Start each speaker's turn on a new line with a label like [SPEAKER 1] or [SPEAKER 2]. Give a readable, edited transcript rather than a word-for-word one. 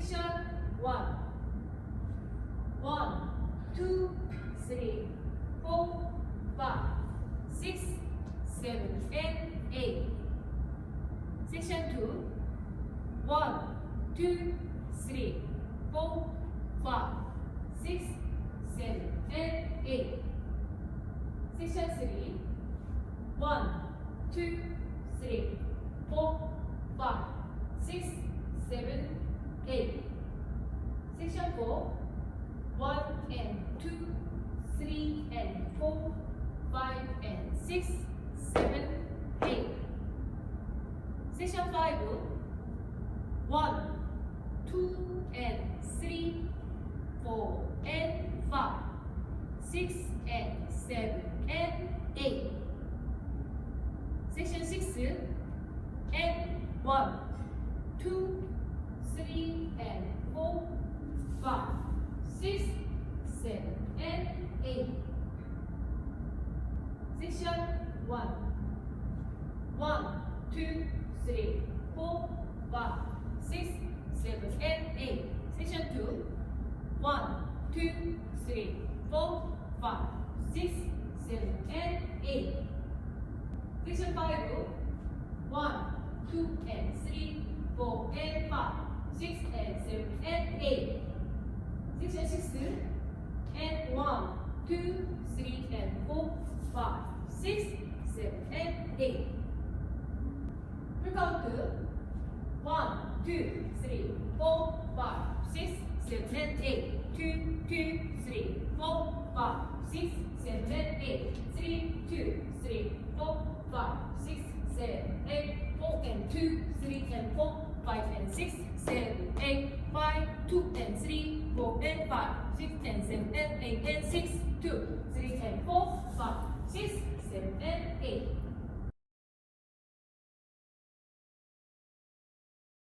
[SPEAKER 1] Section 1. 1, 2, 3, 4, 5, 6, 7, and 8. Section 2. 1, 2, 3, 4, 5, 6, 7, and 8. Section 3. 1, 2, 3, 4, 5, 6, 7, 8. Section 4. 1 and 2, 3 and 4, 5 and 6, 7, 8. Section 5. 1, 2 and 3, 4 and 5, 6 and 7 and 8. Section 6. And 1, 2, 3 and 4, 5, 6, 7 and 8. Section 1. 1, 2, 3, 4, 5, 6, 7 and 8. Section 2. 1, 2, 3, 4, 5, 6, 7 and 8. Section 5. 1, 2 and 3, 4 and 5, 6 and 7 and 8. Section 6. And 1, 2, 3 and 4, 5, 6, 7 and 8. Full count. 1, 2, 3, 4, 5, 6, 7 and 8. 2, 2, 3, 4, 5, 6, 7 and 8. 3, 2, 3, 4, 5, 6, 7, 8, 4 and 2, 3 and 4, 5 and 6, 7,